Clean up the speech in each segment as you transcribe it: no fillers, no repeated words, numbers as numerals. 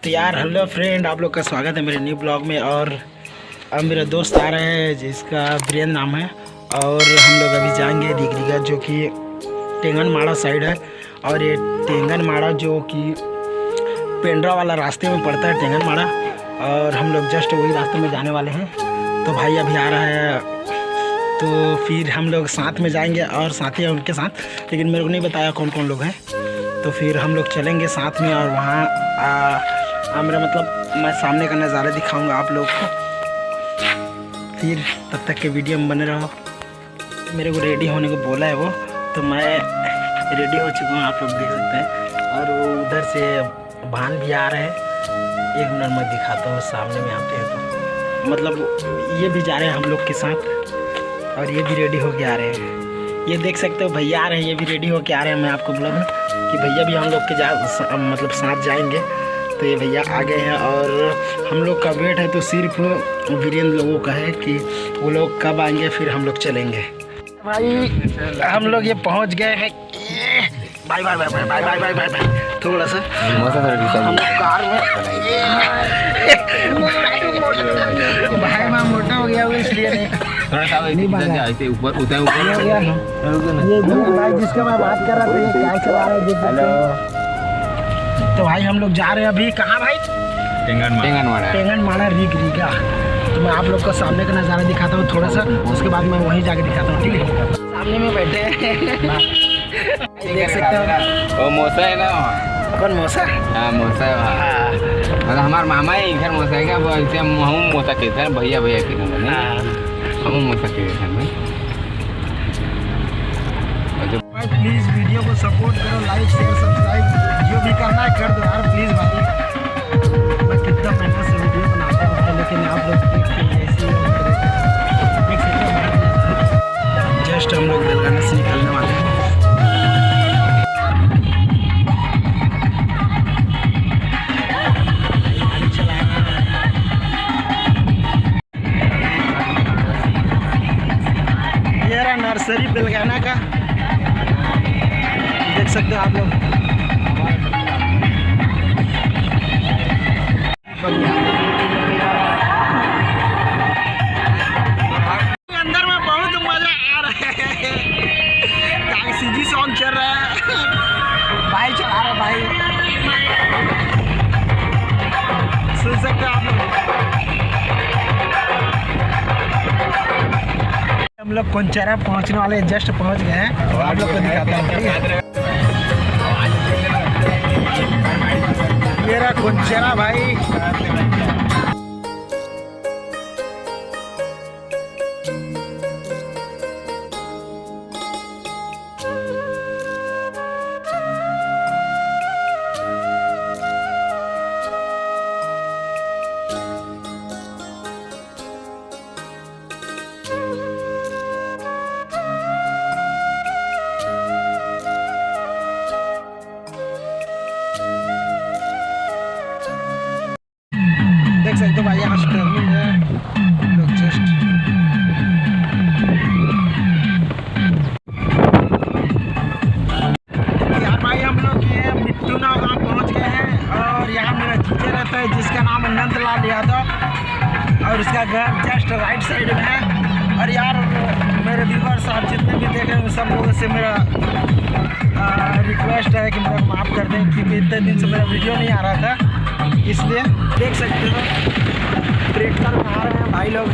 तो यार hello friend, आप लोग का स्वागत है मेरे न्यू ब्लॉग में। और अब मेरा दोस्त आ रहा है जिसका वीरेंद्र नाम है, और हम लोग अभी जाएंगे दिगरीगा जो कि टेंगनमाड़ा साइड है। और ये टेंगनमाड़ा जो कि पेंड्रा वाला रास्ते में पड़ता है टेंगनमाड़ा, और हम लोग जस्ट वही रास्ते में जाने वाले हैं। तो भाई अभी आ रहा है, तो फिर हम लोग साथ में जाएंगे और साथी है उनके साथ, लेकिन मेरे को नहीं बताया कौन कौन लोग हैं। तो फिर हम लोग चलेंगे साथ में, और वहाँ मेरा मतलब मैं सामने का नज़ारा दिखाऊंगा आप लोग को। फिर तब तक के वीडियो में बने रहो। मेरे को रेडी होने को बोला है वो, तो मैं रेडी हो चुका हूँ, आप लोग देख सकते हैं। और वो उधर से भान भी आ रहे हैं, एक मिनट मैं दिखाता हूँ। सामने में आते हैं तो मतलब ये भी जा रहे हैं हम लोग के साथ, और ये भी रेडी होके आ रहे हैं। ये देख सकते हो भैया आ रहे हैं, ये भी रेडी होके आ रहे हैं। मैं आपको बोला था कि भैया भी हम लोग के मतलब साथ जाएंगे। तो ये भैया आ गए हैं, और हम लोग का वेट है तो सिर्फ वीरेंद्र लोगों का है कि वो लोग कब आएंगे, फिर हम लोग चलेंगे। भाई हम लोग ये पहुंच गए हैं। Bye bye bye bye bye bye bye bye bye. थोड़ा सा हम लोग कार में भाई मैं मोटा हो गया इसलिए नहीं ऊपर उतर हो गया। ये भाई जिसका मैं बात कर रहा था, ये क्या चला रहा है। हेलो, तो भाई हम लोग जा रहे हैं अभी कहाँ भाई? टेंगनमाड़ा रीगा। तो मैं आप लोग को सामने का नज़ारा दिखाता हूँ थोड़ा सा, उसके बाद मैं वहीं जाके दिखाता हूँ, ठीक है? सामने में बैठे हैं देख सकते हो। वो मौसा है ना? कौन मौसा? हाँ मौसा है, मतलब हमारे मामा है इधर मौसा है क्या? ऐसे हम मौसा कहते हैं, भैया भैया कहते हैं, हम मौसा कहते हैं। भाई प्लीज़ वीडियो को सपोर्ट करो, लाइक शेयर सब्सक्राइब जो भी करना है कर दो यार प्लीज़ भाई। मैं कितना मेहनत से वीडियो बनाता हूँ, लेकिन आप लोग जस्ट हम लोग बेलगाना से निकलने वाले हैं। ये रहा नर्सरी बेलगाना का, देख सकते हो आप लोग। अंदर में बहुत मजा आ रहा है, सीधी सॉन्ग चल रहा है, भाई चला रहा भाई, सुन सकते हो आप लोग। हम लोग कोंचरा पहुंचने वाले, जस्ट पहुंच गए हैं, और आप लोग को दिखाता हूँ। मेरा कोंचरा भाई देख सकते हो भाई, यहाँ टर्निंग है। लोग जस्ट यार भाई हम लोग ये मिट्टू नाव गाँव पहुँच गए हैं, और यहाँ मेरा जीजा रहता है जिसका नाम है नंदलाल यादव, और उसका घर जस्ट राइट साइड में है। और यार मेरे व्यूअर्स आप जितने भी देख रहे हैं सब लोगों से मेरा रिक्वेस्ट है कि मेरा माफ़ कर दें, क्योंकि इतने दिन से मेरा वीडियो नहीं आ रहा था, इसलिए। देख सकते हो ट्रैक्टर में आ रहे हैं भाई लोग।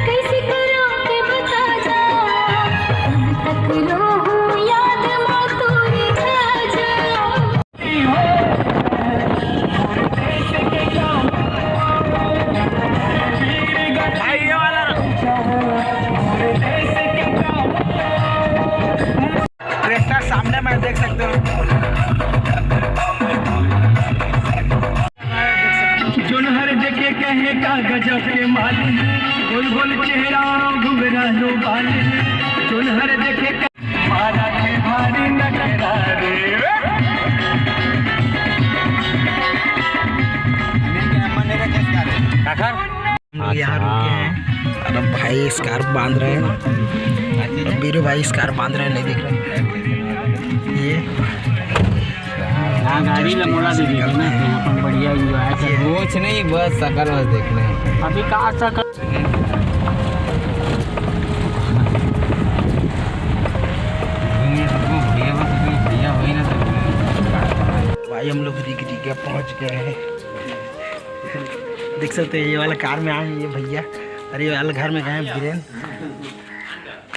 कैसे करो के बता जा, तुम तक रो बालू बाली चुनहर देखे मारा के भारी नखरा रे हम लोग यहाँ रुके हैं और अब भाई स्कार्फ बांध रहे हैं। अब बीरू भाई स्कार्फ बांध रहे हैं, नहीं दिख रहे ये गाड़ी लमोड़ा दे दी ना अपन बढ़िया एंजॉय कर कुछ नहीं, बस शकल बस देखना है। अभी का सकल भैया वही ना भाई हम लोग रिगा पहुँच गए हैं। देख सकते हैं ये वाला कार में आए हैं ये भैया, और ये वाला घर में गए हैं बीरेन,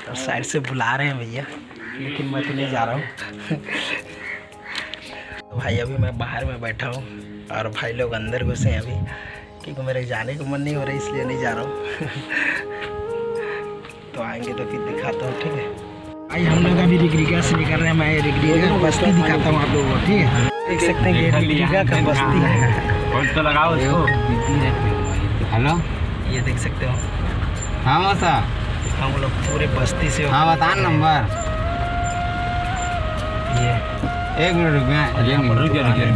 और साइड से बुला रहे हैं भैया, लेकिन मैं तो नहीं जा रहा हूँ। तो भाई अभी मैं बाहर में बैठा हूँ और भाई लोग अंदर घुसे हैं अभी, क्योंकि मेरे जाने को मन नहीं हो रहा है, इसलिए नहीं जा रहा हूँ। तो आएंगे तो फिर दिखाता हूँ, ठीक है। भाई हम लोग अभी रिगा से निकल रहे हैं, मैं रिगा का बस्ती दिखाता हूँ आप लोगों को, ठीक है। देख सकते हैं कि रिगा का बस्ती है, तो लगाओ इसको। हेलो, ये देख सकते हो। हाँ मौसा, हम लोग पूरे बस्ती से हाँ बता नंबर। ये 1 मिनट रुक गया,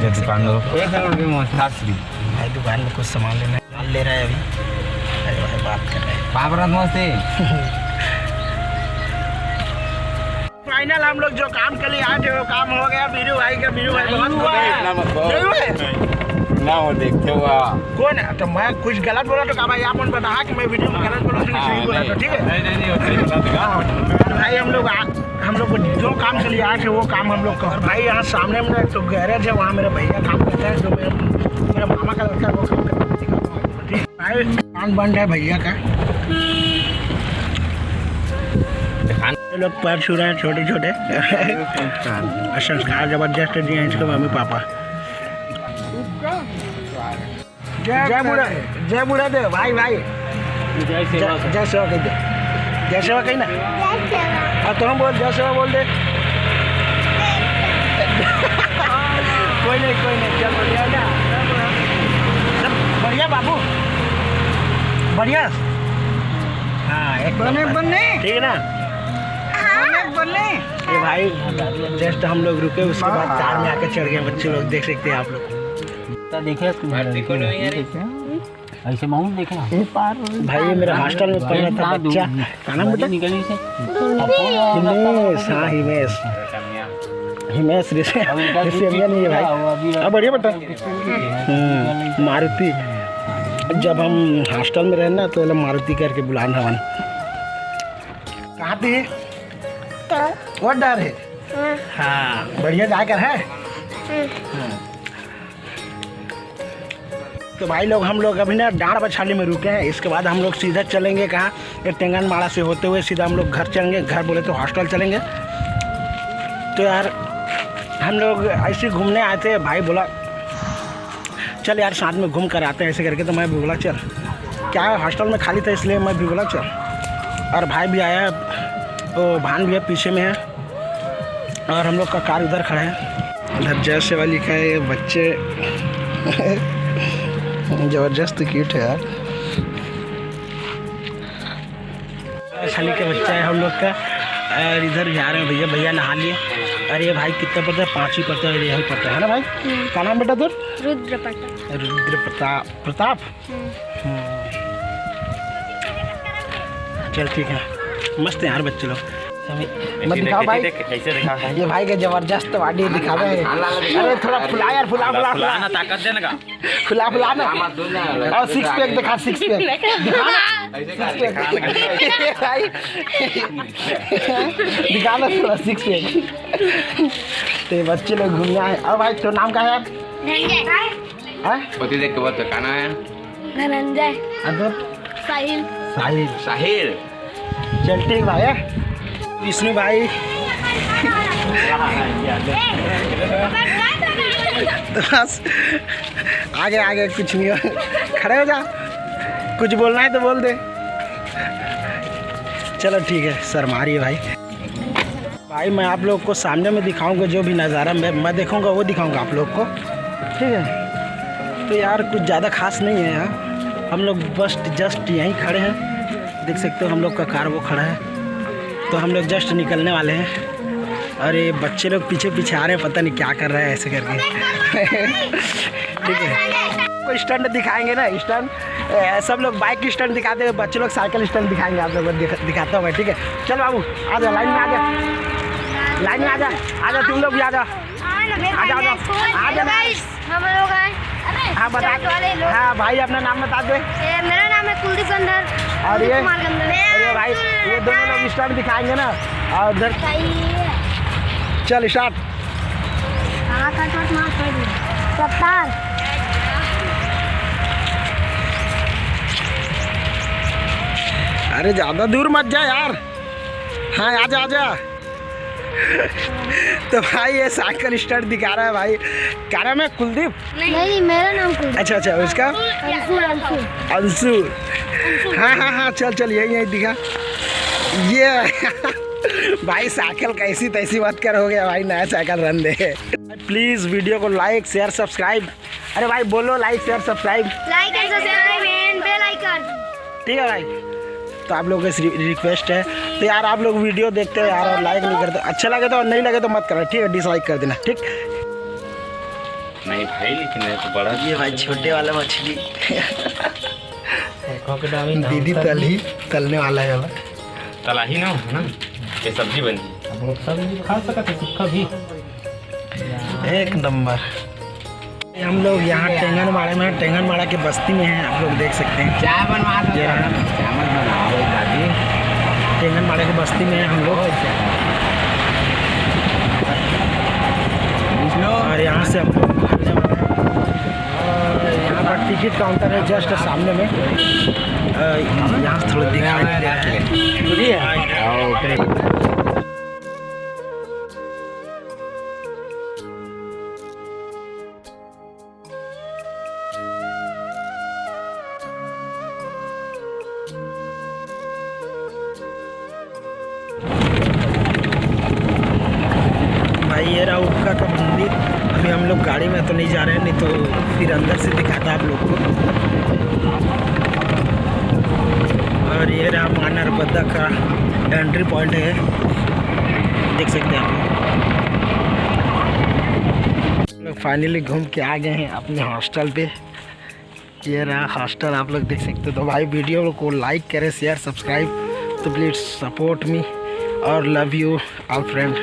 दुकान लो 1 मिनट रुक मौसा। भाई दुकान में कुछ सामान लेना है, माल ले रहा है अभी। अरे भाई बात कर रहे हैं। पापरात मौसी। फाइनल हम लोग जो काम के लिए आए थे वो काम हो गया। बीरू भाई का, बीरू भाई बहुत हुआ है। ना वो देखते हुआ कौन है? तो मैं कुछ गलत बोला तो कहा भाई आप बता कि मैं वीडियो में गलत बोला तो सही बोला, तो ठीक है। तो भाई हम लोग को जो काम के लिए आए थे वो काम हम लोग कर। भाई यहाँ सामने में तो गैरेज है, वहाँ मेरे भैया काम करते हैं, जो मेरा मामा का लड़का है वो काम करता है, दिखाता हूँ आपको, ठीक है। भाई काम बन रहा है भैया का, ये लोग पैर छू रहे हैं छोटे छोटे। संस्कार जबरदस्त दिए हैं इसके मम्मी पापा। जय बुढ़ा दे भाई भाई, जय सेवा कह दे, जय सेवा कही ना। हाँ तुम बोल, जय सेवा बोल दे। कोई नहीं चल बढ़िया ना, सब बढ़िया बाबू, बढ़िया। हाँ एक बने ठीक है ना। ये भाई जस्ट हम लोग रुके, उसके बाद कार में आके चढ़ गए बच्चे लोग, देख सकते हैं आप लोग। देखे ऐसे माउंट देखा भाई ये मेरा हॉस्टल में पढ़ रहा था बच्चा, क्या नाम बेटा? निकली से हिमेश। हाँ हिमेश ऋषि नहीं है भाई। हाँ बढ़िया बेटा। मारुति, जब हम हॉस्टल में रहना तो मारुति करके बुलाना हवन। कहाँ थी वो डर है? हाँ बढ़िया जाकर है। तो भाई लोग हम लोग अभी ना डाँड़ बछाली में रुके हैं, इसके बाद हम लोग सीधा चलेंगे कहाँ, ये टेंगन माड़ा से होते हुए सीधा हम लोग घर चलेंगे। घर बोले तो हॉस्टल चलेंगे। तो यार हम लोग ऐसे घूमने आए थे, भाई बोला चल यार साथ में घूम कर आते हैं ऐसे करके, तो मैं भी बोला चल, क्या है हॉस्टल में खाली था इसलिए मैं भी बोला चल। और भाई भी आया, वो भान भी है पीछे में है, और हम लोग का कार उधर खड़ा है। उधर जय सेवा लिखा है। ये बच्चे जबरदस्त क्यूट है यार, खाली का बच्चा है हम लोग का। और इधर जा रहे हैं भैया, भैया नहा लिए। अरे भाई कितना पता है? 5 ही पता है, यही पता है ना भाई। क्या नाम बेटा तुर? रुद्र प्रताप। चल ठीक है, मस्त है यार बच्चे लोग। मत दिखाओ भाई, कैसे दिखा ये भाई का जबरदस्त बॉडी दिखा रहे हैं। अरे थोड़ा फुला यार, फुला ना ताकत देने का, फुला ना। और 6 पैक दिखा, 6 पैक दिखाना थोड़ा 6 पैक। तो बच्चे लोग घूमने आए। और भाई तो नाम क्या है आप? पति देख के बहुत कहना है धनंजय। साहिल। चल ठीक भाई है। विष्णु भाई बस आगे कुछ नहीं हो, खड़े हो जा, कुछ बोलना है तो बोल दे। चलो ठीक है, शर्मा रही है भाई मैं आप लोग को सामने में दिखाऊंगा, जो भी नज़ारा मैं देखूंगा वो दिखाऊंगा आप लोग को, ठीक है। तो यार कुछ ज़्यादा खास नहीं है यहाँ, हम लोग बस जस्ट यहीं खड़े हैं, देख सकते हो हम लोग का कार वो खड़ा है, तो हम लोग जस्ट निकलने वाले हैं। और ये बच्चे लोग पीछे पीछे आ रहे हैं, पता नहीं क्या कर रहे हैं ऐसे करके। ठीक है, कोई स्टंट दिखाएंगे ना, स्टंट सब लोग बाइक स्टंट दिखाते हैं, बच्चे लोग साइकिल स्टंट दिखाएंगे, आप लोग दिखाता हूँ मैं। ठीक है, चल बाबू आ जा, लाइन में आ जा, लाइन में आ जा, तुम लोग भी आ जा, आ जा, आ जा। हाँ बता, हाँ भाई अपना नाम बता दे। मेरा नाम है कुलदीप गंधर। और ये अरे भाई ये दोनों लोग स्टार्ट दिखाएंगे ना, और उधर चल स्टार्ट। अरे ज़्यादा दूर मत जा यार। हाँ आजा आजा। तो भाई ये साइकिल स्टार्ट दिखा रहा है भाई। क्या नाम है? कुलदीप? नहीं, मेरा नाम कुलदीप। अच्छा अच्छा, उसका अंशु। हाँ चल यही दिखा ये। भाई साइकिल कैसी तैसी मत कर, हो गया भाई नया साइकिल रन दे। प्लीज़ वीडियो को लाइक शेयर सब्सक्राइब, अरे भाई बोलो like share subscribe, like and subscribe and bell icon. ठीक है भाई, तो आप लोगों से रिक्वेस्ट है, तो यार आप लोग वीडियो देखते हो यार और लाइक नहीं करते, अच्छा लगे तो और नहीं लगे तो मत करना, ठीक है, डिसलाइक कर देना। ठीक नहीं भाई, लेकिन है तो बड़ा। ये भाई छोटे वाला मछली दीदी तलने वाला है वाला। तला ही ना हो ना, ये सब्जी बनी, सब्जी खा सकते हैं, सूखा भी। एक नंबर। हम लोग यहाँ टेंगनमाड़ा में, टेंगनमाड़ा के बस्ती में हैं, आप लोग देख सकते हैं। चाय बनवा दो, ये रहा। चावल बनाओ दादी। टेंगनमाड़ा के बस्ती में हैं हम लोग, और यहाँ से हम लोग निकलने वाले हैं। और यहाँ पर टिकट काउंटर है जस्ट सामने में, यहाँ से थोड़ा दिखाई दे रहा है। भाई ये रहा उक्का का मंदिर। अभी हम लोग गाड़ी में तो नहीं जा रहे हैं, नहीं तो फिर अंदर से दिखाता आप लोग को। और ये रहा मां नर्मदा का एंट्री पॉइंट है, देख सकते हैं आप लोग। फाइनली घूम के आ गए हैं अपने हॉस्टल पे। ये रहा हॉस्टल, आप लोग देख सकते हो। तो भाई वीडियो को लाइक करें, शेयर सब्सक्राइब, तो प्लीज़ सपोर्ट मी और लव यू ऑल फ्रेंड।